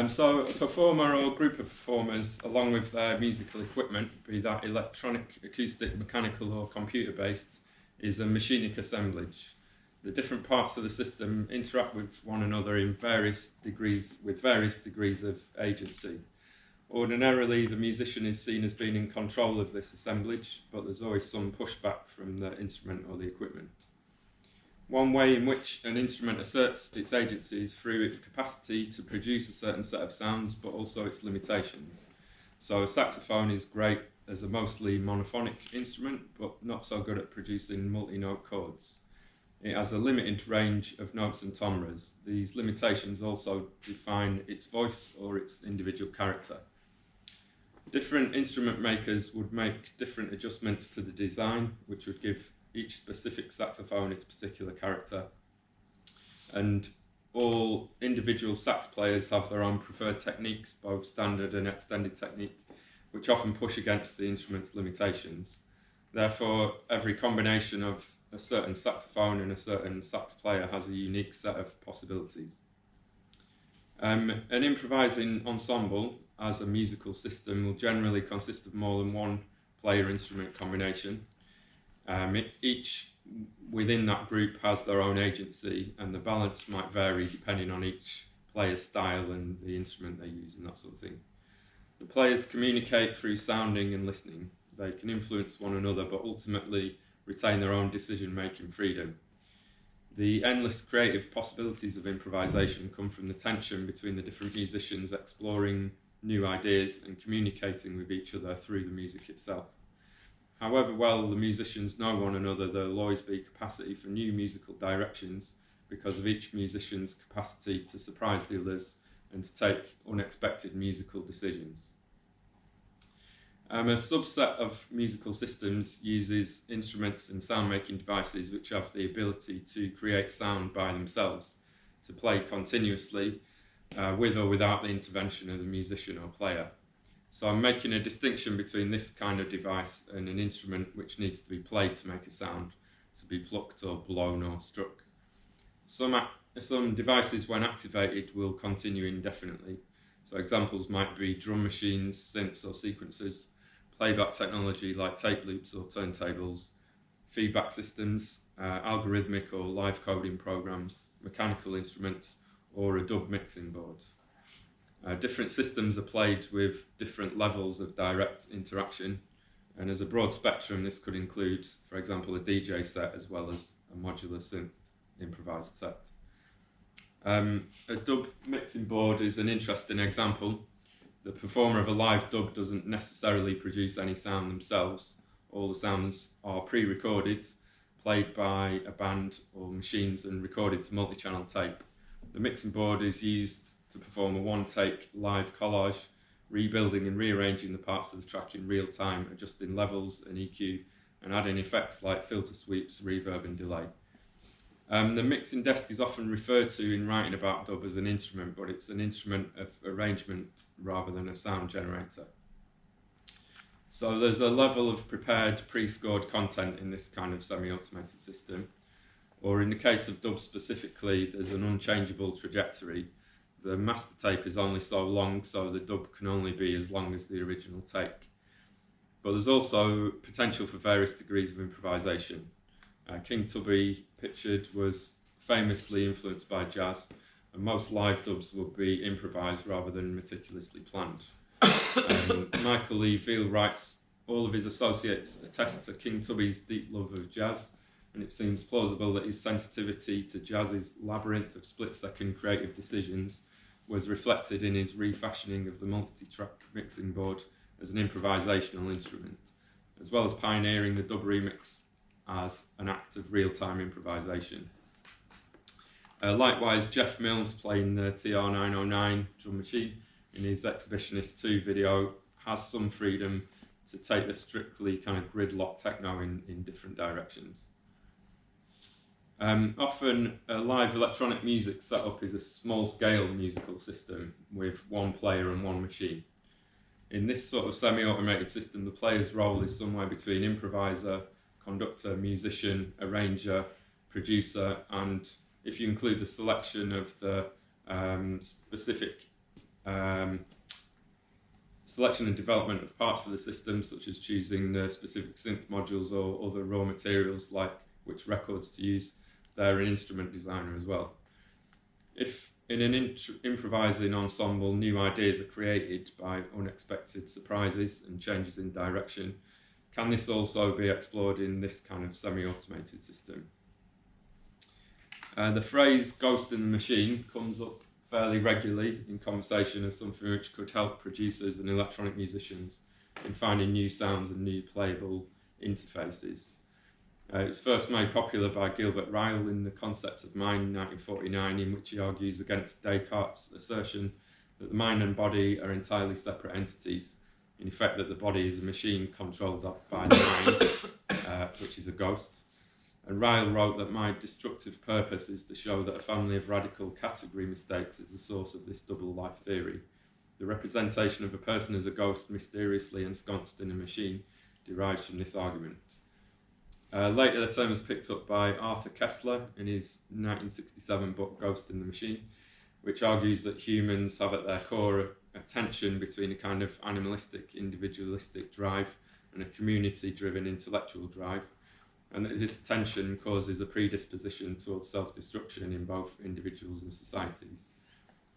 So a performer or group of performers, along with their musical equipment, be that electronic, acoustic, mechanical or computer-based, is a machinic assemblage. The different parts of the system interact with one another in various degrees of agency. Ordinarily, the musician is seen as being in control of this assemblage, but there's always some pushback from the instrument or the equipment. One way in which an instrument asserts its agency is through its capacity to produce a certain set of sounds, but also its limitations. So a saxophone is great as a mostly monophonic instrument, but not so good at producing multi-note chords. It has a limited range of notes and timbres. These limitations also define its voice or its individual character. Different instrument makers would make different adjustments to the design, which would give each specific saxophone its particular character. And all individual sax players have their own preferred techniques, both standard and extended technique, which often push against the instrument's limitations. Therefore, every combination of a certain saxophone and a certain sax player has a unique set of possibilities. An improvising ensemble as a musical system will generally consist of more than one player-instrument combination. Each within that group has their own agency, and the balance might vary depending on each player's style and the instrument they use and that sort of thing. The players communicate through sounding and listening. They can influence one another, but ultimately retain their own decision-making freedom. The endless creative possibilities of improvisation come from the tension between the different musicians exploring new ideas and communicating with each other through the music itself. However well the musicians know one another, there will always be capacity for new musical directions because of each musician's capacity to surprise the others and to take unexpected musical decisions. A subset of musical systems uses instruments and sound-making devices which have the ability to create sound by themselves, to play continuously with or without the intervention of the musician or player. So I'm making a distinction between this kind of device and an instrument which needs to be played to make a sound, to be plucked or blown or struck. Some devices, when activated, will continue indefinitely. So examples might be drum machines, synths or sequencers, playback technology like tape loops or turntables, feedback systems, algorithmic or live coding programs, mechanical instruments, or a dub mixing board. Different systems are played with different levels of direct interaction, and as a broad spectrum this could include, for example, a DJ set as well as a modular synth improvised set. A dub mixing board is an interesting example. The performer of a live dub doesn't necessarily produce any sound themselves. All the sounds are pre-recorded, played by a band or machines and recorded to multi-channel tape. The mixing board is used to perform a one-take live collage, rebuilding and rearranging the parts of the track in real time, adjusting levels and EQ, and adding effects like filter sweeps, reverb and delay. The mixing desk is often referred to in writing about dub as an instrument, but it's an instrument of arrangement rather than a sound generator. So there's a level of prepared, pre-scored content in this kind of semi-automated system, or in the case of dub specifically, there's an unchangeable trajectory. The master tape is only so long, so the dub can only be as long as the original take. But there's also potential for various degrees of improvisation. King Tubby, pictured, was famously influenced by jazz, and most live dubs would be improvised rather than meticulously planned. Michael Lee Veal writes, all of his associates attest to King Tubby's deep love of jazz, and it seems plausible that his sensitivity to jazz's labyrinth of split-second creative decisions was reflected in his refashioning of the multi-track mixing board as an improvisational instrument, as well as pioneering the dub remix as an act of real-time improvisation. Likewise, Jeff Mills, playing the TR-909 drum machine in his Exhibitionist 2 video, has some freedom to take the strictly kind of gridlock techno in different directions. Often a live electronic music setup is a small-scale musical system with one player and one machine. In this sort of semi-automated system, the player's role is somewhere between improviser, conductor, musician, arranger, producer, and if you include the selection of the specific selection and development of parts of the system, such as choosing the specific synth modules or other raw materials like which records to use. They're an instrument designer as well. If in an improvising ensemble new ideas are created by unexpected surprises and changes in direction, can this also be explored in this kind of semi-automated system? The phrase ghost in the machine comes up fairly regularly in conversation as something which could help producers and electronic musicians in finding new sounds and new playable interfaces. It was first made popular by Gilbert Ryle in The Concept of Mind in 1949, in which he argues against Descartes' assertion that the mind and body are entirely separate entities, in effect that the body is a machine controlled by the mind, which is a ghost. And Ryle wrote that my destructive purpose is to show that a family of radical category mistakes is the source of this double life theory. The representation of a person as a ghost mysteriously ensconced in a machine derives from this argument. Later, the term was picked up by Arthur Koestler in his 1967 book Ghost in the Machine, which argues that humans have at their core a tension between a kind of animalistic, individualistic drive and a community-driven intellectual drive, and that this tension causes a predisposition towards self-destruction in both individuals and societies.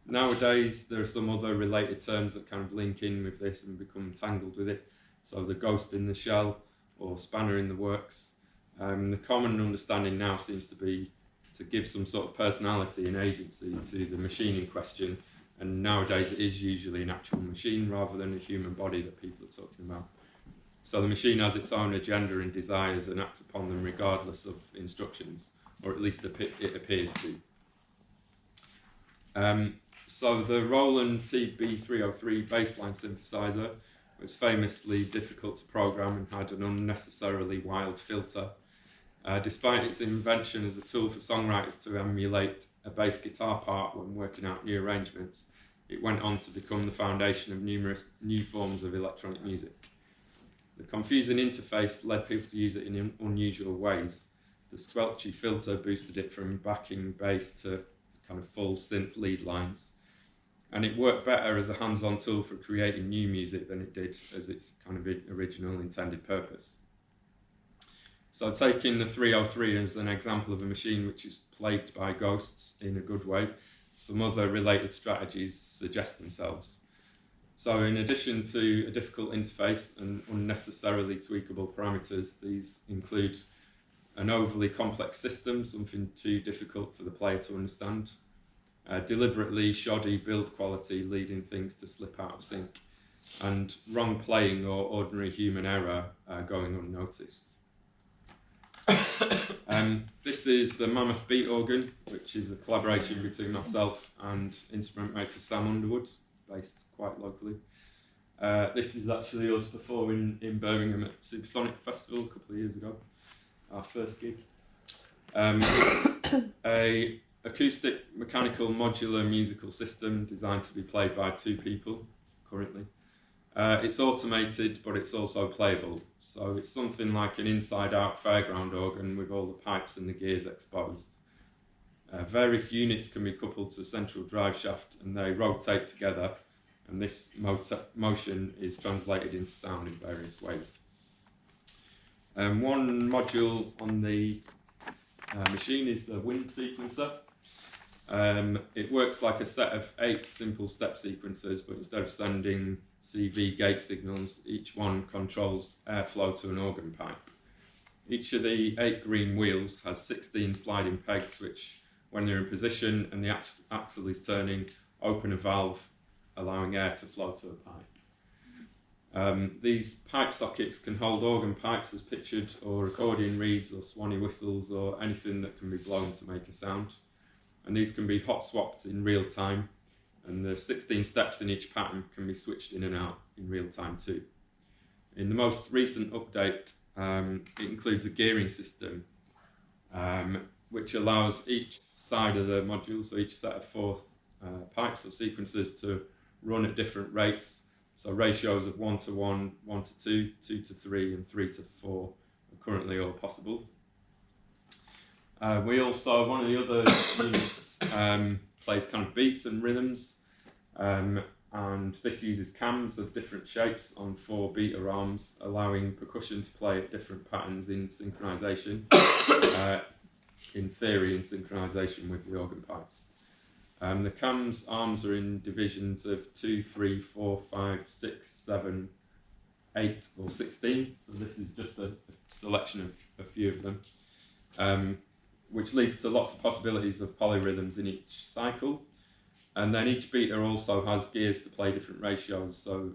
Nowadays, there are some other related terms that kind of link in with this and become tangled with it. So the ghost in the shell or spanner in the works. The common understanding now seems to be to give some sort of personality and agency to the machine in question, and nowadays it is usually an actual machine rather than a human body that people are talking about. So the machine has its own agenda and desires and acts upon them regardless of instructions, or at least it appears to. So the Roland TB303 baseline synthesizer was famously difficult to program and had an unnecessarily wild filter. Despite its invention as a tool for songwriters to emulate a bass guitar part when working out new arrangements, it went on to become the foundation of numerous new forms of electronic music. The confusing interface led people to use it in unusual ways. The squelchy filter boosted it from backing bass to kind of full synth lead lines. And it worked better as a hands-on tool for creating new music than it did as its kind of original intended purpose. So taking the 303 as an example of a machine which is plagued by ghosts in a good way, some other related strategies suggest themselves. So in addition to a difficult interface and unnecessarily tweakable parameters, these include an overly complex system, something too difficult for the player to understand, deliberately shoddy build quality leading things to slip out of sync, and wrong playing or ordinary human error going unnoticed. This is the Mammoth Beat organ, which is a collaboration between myself and instrument maker Sam Underwood, based quite locally. This is actually us performing in Birmingham at Supersonic Festival a couple of years ago, our first gig. It's a acoustic, mechanical, modular musical system designed to be played by two people currently. It's automated, but it's also playable. So it's something like an inside-out fairground organ with all the pipes and the gears exposed. Various units can be coupled to a central drive shaft and they rotate together, and this motion is translated into sound in various ways. One module on the machine is the wind sequencer. It works like a set of 8 simple step sequencers, but instead of sending CV gate signals, each one controls airflow to an organ pipe. Each of the 8 green wheels has 16 sliding pegs which, when they're in position and the axle is turning, open a valve allowing air to flow to a pipe. These pipe sockets can hold organ pipes as pictured, or accordion reeds or swanny whistles, or anything that can be blown to make a sound. And these can be hot swapped in real time, and the 16 steps in each pattern can be switched in and out in real time too. In the most recent update, it includes a gearing system which allows each side of the module, so each set of 4 pipes or sequences, to run at different rates. So ratios of 1 to 1, 1 to 2, 2 to 3 and 3 to 4 are currently all possible. We also, one of the other units plays kind of beats and rhythms. and this uses cams of different shapes on 4 beater arms, allowing percussion to play at different patterns in synchronization, in theory in synchronization with the organ pipes. The cams arms are in divisions of 2, 3, 4, 5, 6, 7, 8 or 16, so this is just a selection of a few of them, which leads to lots of possibilities of polyrhythms in each cycle. And then each beater also has gears to play different ratios, so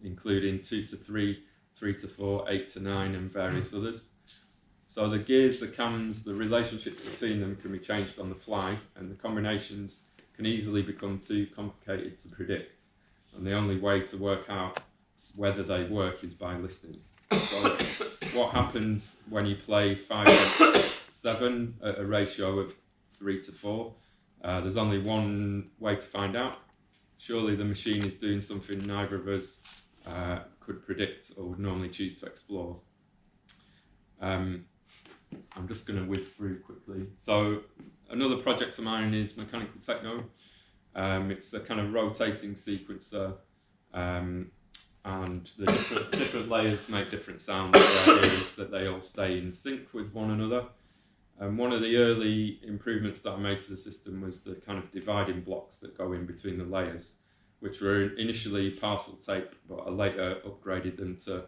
including 2 to 3, 3 to 4, 8 to 9 and various others. So the gears, the cams, the relationships between them can be changed on the fly, and the combinations can easily become too complicated to predict. And the only way to work out whether they work is by listening. So what happens when you play 5, 7 at a ratio of 3 to 4? There's only one way to find out. Surely the machine is doing something neither of us could predict or would normally choose to explore. I'm just going to whiz through quickly. So another project of mine is mechanical techno. It's a kind of rotating sequencer, and the different layers make different sounds. The idea is that they all stay in sync with one another. One of the early improvements that I made to the system was the kind of dividing blocks that go in between the layers, which were initially parcel tape, but I later upgraded them to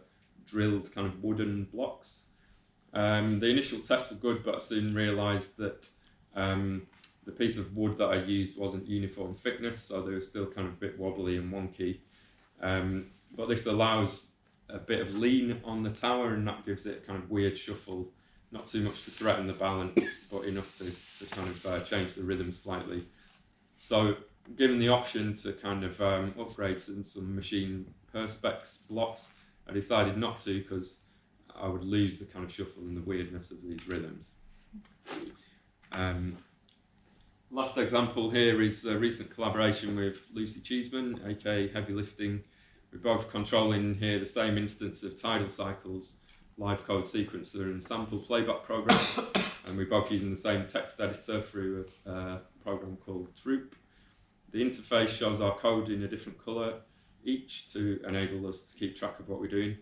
drilled kind of wooden blocks. The initial tests were good, but I soon realised that the piece of wood that I used wasn't uniform thickness, so they were still kind of a bit wobbly and wonky. But this allows a bit of lean on the tower, and that gives it a kind of weird shuffle. Not too much to threaten the balance, but enough to kind of change the rhythm slightly. So given the option to kind of upgrade some machine perspex blocks, I decided not to, because I would lose the kind of shuffle and the weirdness of these rhythms. Last example here is a recent collaboration with Lucy Cheeseman, aka Heavy Lifting. We're both controlling here the same instance of tidal cycles, live code sequencer and sample playback program, and we're both using the same text editor through a program called Troop. The interface shows our code in a different colour each to enable us to keep track of what we're doing.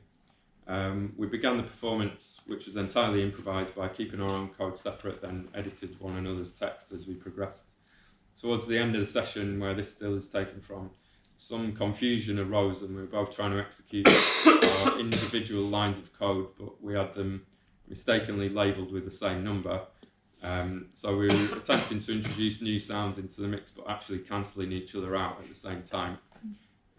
We began the performance, which was entirely improvised, by keeping our own code separate, then edited one another's text as we progressed. Towards the end of the session, where this still is taken from, some confusion arose, and we were both trying to execute our individual lines of code, but we had them mistakenly labelled with the same number. So we were attempting to introduce new sounds into the mix, but actually cancelling each other out at the same time.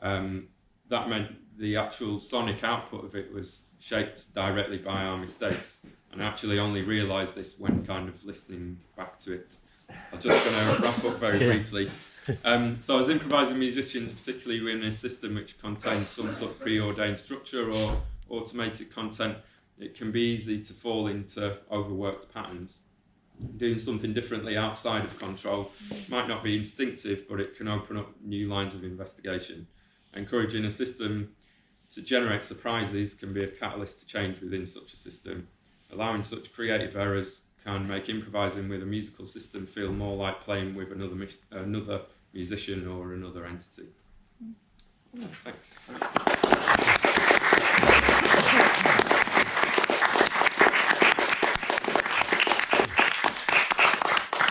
That meant the actual sonic output of it was shaped directly by our mistakes, and I actually only realised this when kind of listening back to it. I'm just going to wrap up very briefly. So as improvising musicians, particularly in a system which contains some sort of preordained structure or automated content, it can be easy to fall into overworked patterns. Doing something differently outside of control might not be instinctive, but it can open up new lines of investigation. Encouraging a system to generate surprises can be a catalyst to change within such a system. Allowing such creative errors can make improvising with a musical system feel more like playing with another musician or another entity. Thanks.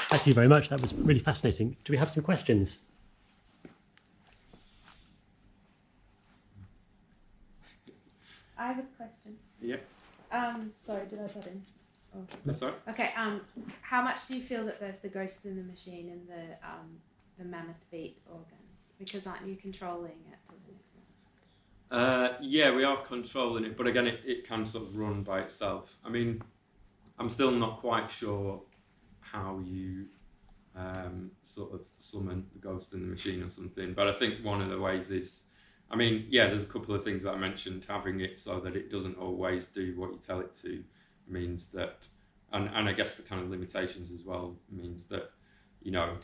Thank you very much. That was really fascinating. Do we have some questions? I have a question. Yeah. Sorry, did I put in? Oh. That's right. Okay. How much do you feel that there's the ghost in the machine in the mammoth beat organ? Because aren't you controlling it to the next level? Yeah, we are controlling it, but again, it can sort of run by itself. I mean, I'm still not quite sure how you sort of summon the ghost in the machine or something, but I think one of the ways is, I mean, yeah, there's a couple of things that I mentioned. Having it so that it doesn't always do what you tell it to means that, and I guess the kind of limitations as well means that, you know,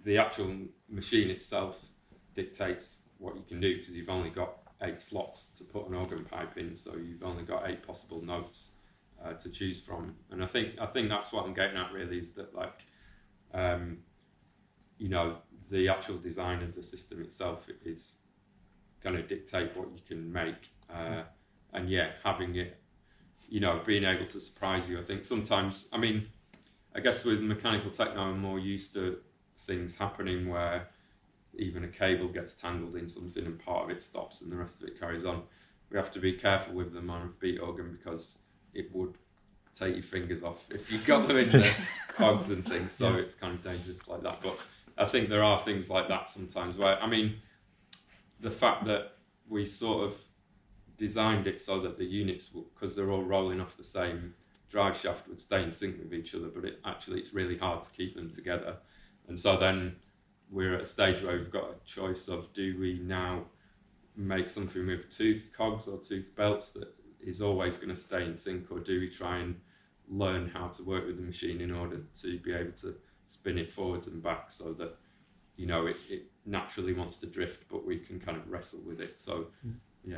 the actual machine itself dictates what you can do, because you've only got 8 slots to put an organ pipe in, so you've only got 8 possible notes to choose from. And I think that's what I'm getting at really, is that, like, you know, the actual design of the system itself is going to dictate what you can make. And yeah, having it, being able to surprise you. I think sometimes, I guess with mechanical techno, I'm more used to things happening where even a cable gets tangled in something and part of it stops and the rest of it carries on. We have to be careful with the mammoth beat organ because it would take your fingers off if you got them in the cogs and things, so it's kind of dangerous like that. But I think there are things like that sometimes where, the fact that we sort of designed it so that the units, because they're all rolling off the same drive shaft, would stay in sync with each other, but it's really hard to keep them together. And so then we're at a stage where we've got a choice of, do we now make something with tooth cogs or tooth belts that is always going to stay in sync, or do we try and learn how to work with the machine in order to be able to spin it forwards and back so that it naturally wants to drift, but we can kind of wrestle with it. So yeah.